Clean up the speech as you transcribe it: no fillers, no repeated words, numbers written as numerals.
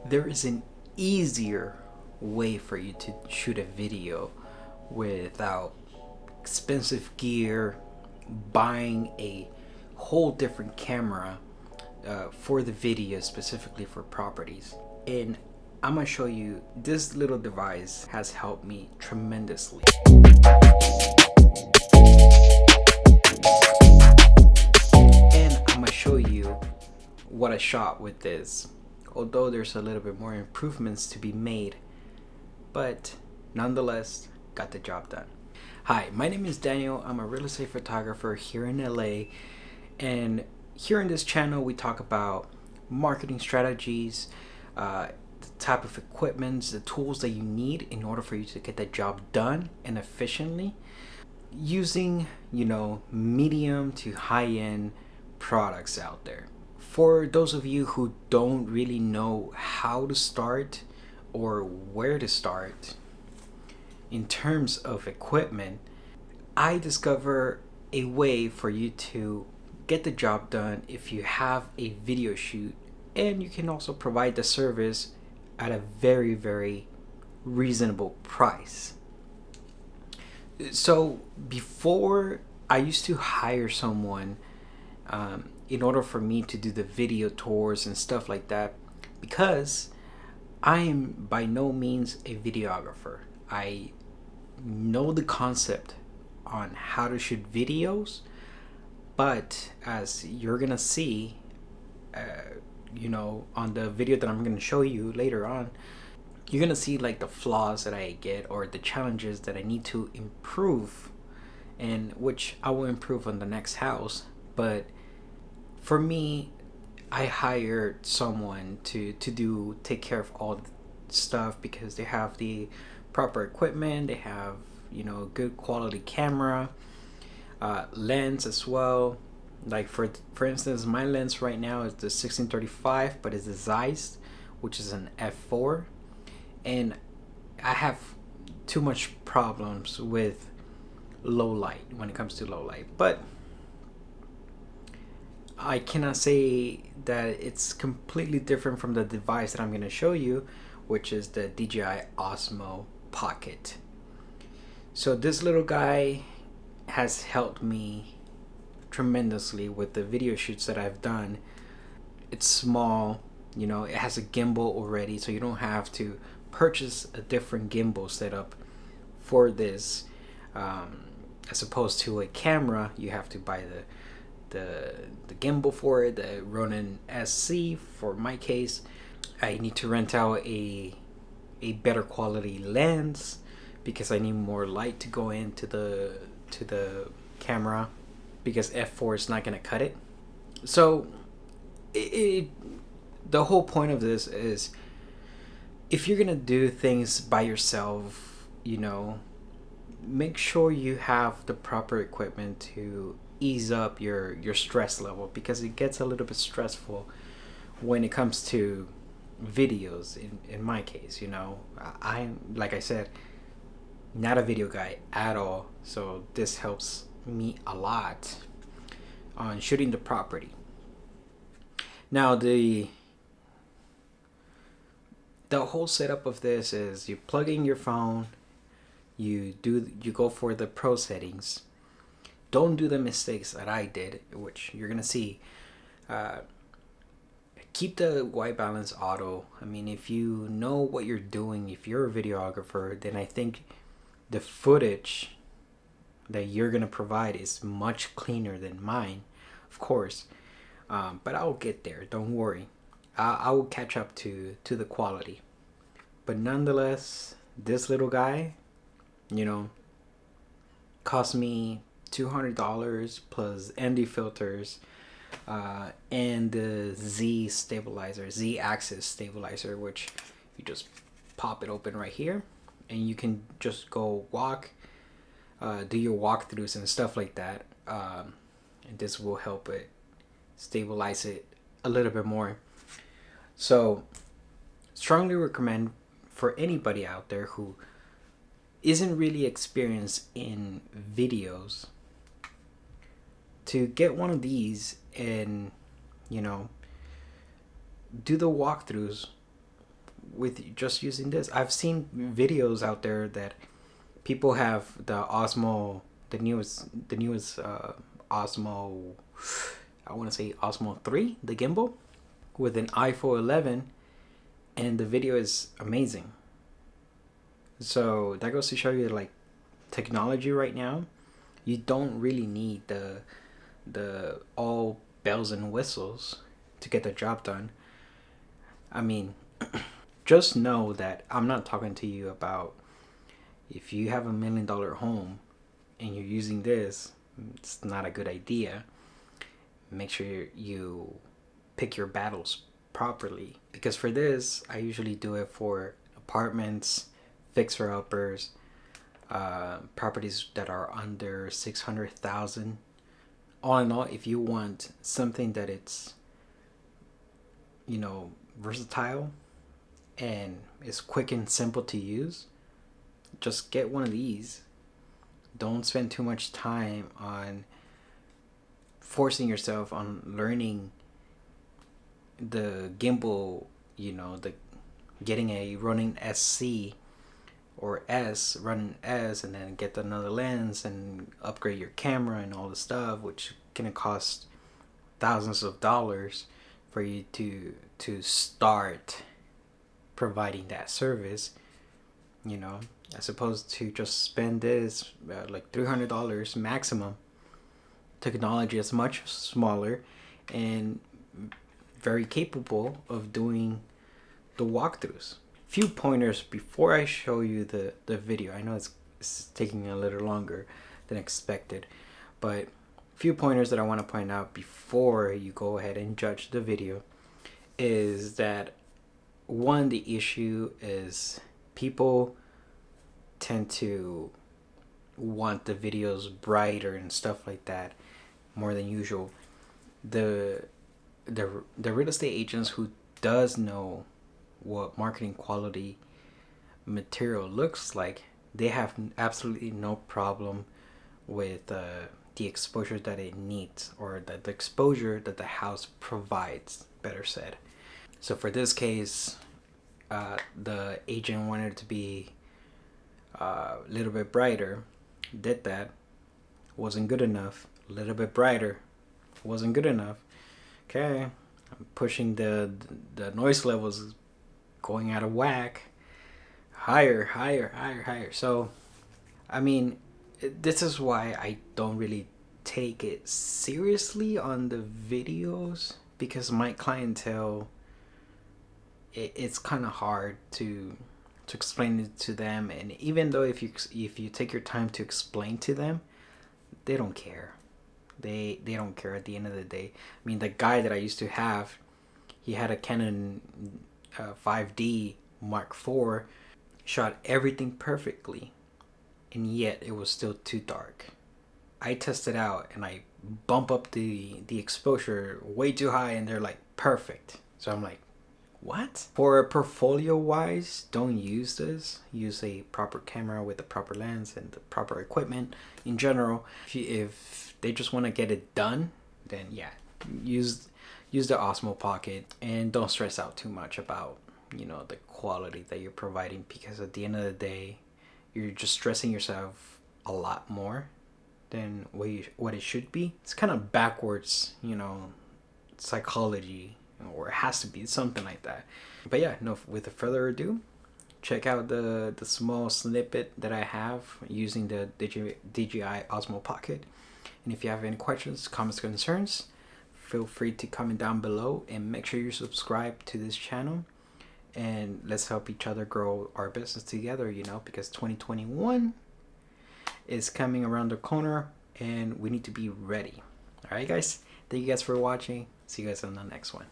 There is an easier way for you to shoot a video without expensive gear, buying a whole different camera for the video specifically for properties. And I'm gonna show you this little device has helped me tremendously. And I'm gonna show you what I shot with this, although there's a little bit more improvements to be made, but nonetheless got the job done. Hi, my name is Daniel. I'm a real estate photographer here in LA, and here in this channel we talk about marketing strategies, the type of equipments, the tools that you need in order for you to get the job done and efficiently using, medium to high-end products out there. For those of you who don't really know how to start or where to start in terms of equipment, I discover a way for you to get the job done if you have a video shoot, and you can also provide the service at a very, very reasonable price. So before, I used to hire someone in order for me to do the video tours and stuff like that, because I am by no means a videographer. I know the concept on how to shoot videos, but as you're gonna see, on the video that I'm gonna show you later on, you're gonna see like the flaws that I get or the challenges that I need to improve, and which I will improve on the next house. But for me, I hired someone to take care of all the stuff because they have the proper equipment, they have good quality camera, lens as well. Like for instance, my lens right now is the 1635, but it's the Zeiss, which is an f4, and I have too much problems with low light when it comes to low light. But I cannot say that it's completely different from the device that I'm going to show you, which is the DJI Osmo Pocket. So this little guy has helped me tremendously with the video shoots that I've done. It's small, it has a gimbal already, so you don't have to purchase a different gimbal setup for this. As opposed to a camera, you have to buy the gimbal for it, the Ronin SC. For my case, I need to rent out a better quality lens because I need more light to go into the camera, because f4 is not going to cut it. So the whole point of this is, if you're going to do things by yourself, make sure you have the proper equipment to ease up your stress level, because it gets a little bit stressful when it comes to videos. In my case, I'm, like I said, not a video guy at all, so this helps me a lot on shooting the property. Now the whole setup of this is, you plug in your phone, you go for the pro settings. Don't do the mistakes that I did, which you're gonna see. Keep the white balance auto. I mean, if you know what you're doing, if you're a videographer, then I think the footage that you're gonna provide is much cleaner than mine, of course. But I'll get there. Don't worry. I will catch up to the quality. But nonetheless, this little guy, cost me $200 plus ND filters, and the Z axis stabilizer, which you just pop it open right here, and you can just go do your walkthroughs and stuff like that, and this will help it stabilize it a little bit more. So strongly recommend for anybody out there who isn't really experienced in videos to get one of these and do the walkthroughs with just using this. I've seen videos out there that people have the Osmo, the newest Osmo, I want to say Osmo 3, the gimbal, with an iPhone 11, and the video is amazing. So that goes to show you, like, technology right now, you don't really need the all bells and whistles to get the job done. I mean, just know that I'm not talking to you about if you have $1 million home and you're using this, it's not a good idea. Make sure you pick your battles properly, because for this, I usually do it for apartments, fixer-uppers, properties that are under 600,000. All in all, if you want something that it's, versatile and is quick and simple to use, just get one of these. Don't spend too much time on forcing yourself on learning the gimbal, the getting a running SC or S, running S, and then get another lens and upgrade your camera and all the stuff, which can cost thousands of dollars for you to start providing that service, as opposed to just spend this like $300 maximum. Technology is much smaller and very capable of doing the walkthroughs. Few pointers before I show you the video. I know it's taking a little longer than expected, but few pointers that I want to point out before you go ahead and judge the video is that, one, the issue is people tend to want the videos brighter and stuff like that more than usual. The real estate agents who does know what marketing quality material looks like, they have absolutely no problem with the exposure that it needs, or the exposure that the house provides, better said. So for this case, the agent wanted it to be a little bit brighter, did that, wasn't good enough. A little bit brighter, wasn't good enough. Okay, I'm pushing the noise levels, going out of whack, higher. So, I mean, this is why I don't really take it seriously on the videos, because my clientele, it's kind of hard to explain it to them. And even though if you take your time to explain to them, they don't care. They don't care at the end of the day. I mean, the guy that I used to have, he had a Canon 5D Mark IV, shot everything perfectly, and yet it was still too dark. I tested out and I bump up the exposure way too high, and they're like, perfect. So I'm like, what? For portfolio wise, don't use this. Use a proper camera with the proper lens and the proper equipment in general. If they just want to get it done, then yeah, use the Osmo Pocket, and don't stress out too much about the quality that you're providing, because at the end of the day, you're just stressing yourself a lot more than what it should be. It's kind of backwards, psychology, or it has to be something like that. But yeah, no, with further ado, check out the small snippet that I have using the DJI Osmo Pocket. And if you have any questions, comments, concerns, feel free to comment down below, and make sure you subscribe to this channel, and let's help each other grow our business together, because 2021 is coming around the corner and we need to be ready. All right, guys, thank you guys for watching. See you guys on the next one.